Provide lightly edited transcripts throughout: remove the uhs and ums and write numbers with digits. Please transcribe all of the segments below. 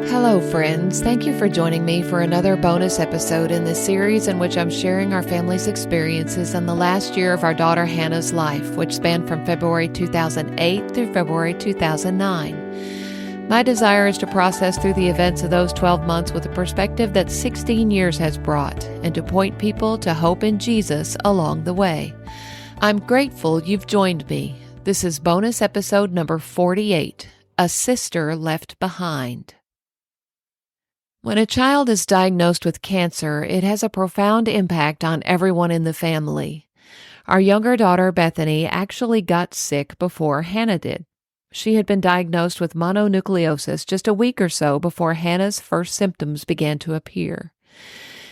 Hello, friends. Thank you for joining me for another bonus episode in this series in which I'm sharing our family's experiences in the last year of our daughter Hannah's life, which spanned from February 2008 through February 2009. My desire is to process through the events of those 12 months with a perspective that 16 years has brought, and to point people to hope in Jesus along the way. I'm grateful you've joined me. This is bonus episode number 48, A Sister Left Behind. When a child is diagnosed with cancer, it has a profound impact on everyone in the family. Our younger daughter, Bethany, actually got sick before Hannah did. She had been diagnosed with mononucleosis just a week or so before Hannah's first symptoms began to appear.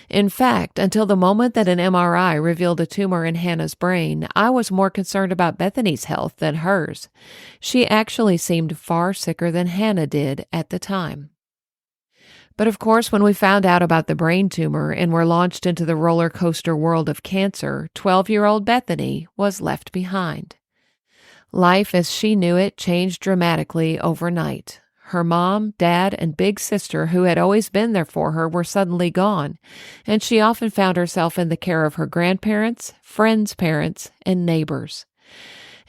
In fact, until the moment that an MRI revealed a tumor in Hannah's brain, I was more concerned about Bethany's health than hers. She actually seemed far sicker than Hannah did at the time. But of course, when we found out about the brain tumor and were launched into the roller coaster world of cancer, 12-year-old Bethany was left behind. Life as she knew it changed dramatically overnight. Her mom, dad, and big sister, who had always been there for her, were suddenly gone, and she often found herself in the care of her grandparents, friends' parents, and neighbors.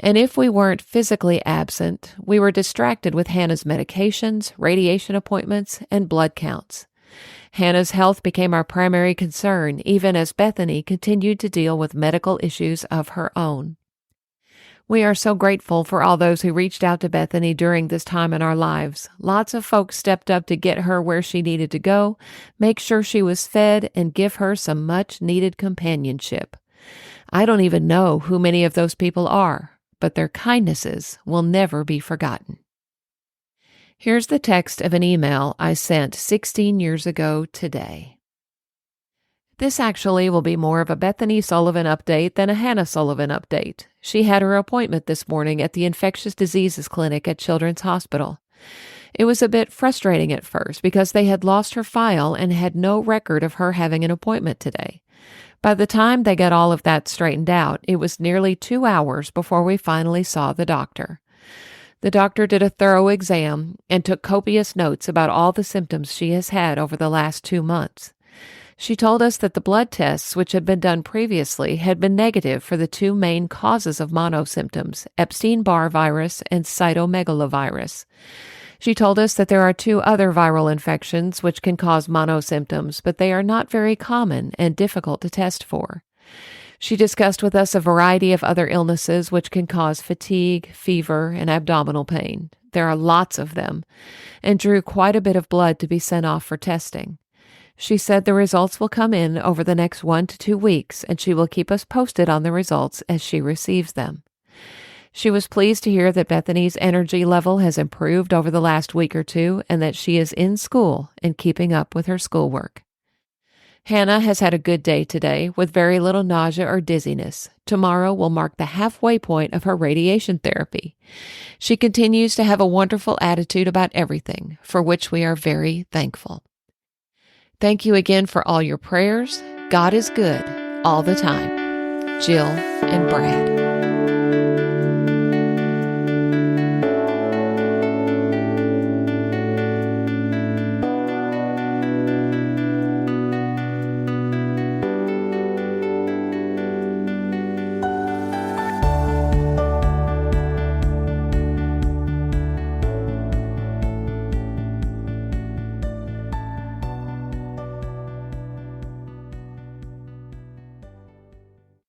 And if we weren't physically absent, we were distracted with Hannah's medications, radiation appointments, and blood counts. Hannah's health became our primary concern, even as Bethany continued to deal with medical issues of her own. We are so grateful for all those who reached out to Bethany during this time in our lives. Lots of folks stepped up to get her where she needed to go, make sure she was fed, and give her some much-needed companionship. I don't even know who many of those people are, but their kindnesses will never be forgotten. Here's the text of an email I sent 16 years ago today. This actually will be more of a Bethany Sullivan update than a Hannah Sullivan update. She had her appointment this morning at the infectious diseases clinic at Children's Hospital. It was a bit frustrating at first because they had lost her file and had no record of her having an appointment today. By the time they got all of that straightened out, it was nearly 2 hours before we finally saw the doctor. The doctor did a thorough exam and took copious notes about all the symptoms she has had over the last 2 months. She told us that the blood tests, which had been done previously, had been negative for the 2 main causes of mono symptoms, Epstein-Barr virus and cytomegalovirus. She told us that there are 2 other viral infections which can cause mono symptoms, but they are not very common and difficult to test for. She discussed with us a variety of other illnesses which can cause fatigue, fever, and abdominal pain. There are lots of them, and drew quite a bit of blood to be sent off for testing. She said the results will come in over the next 1 to 2 weeks, and she will keep us posted on the results as she receives them. She was pleased to hear that Bethany's energy level has improved over the last week or 2 and that she is in school and keeping up with her schoolwork. Hannah has had a good day today with very little nausea or dizziness. Tomorrow will mark the halfway point of her radiation therapy. She continues to have a wonderful attitude about everything, for which we are very thankful. Thank you again for all your prayers. God is good all the time. Jill and Brad.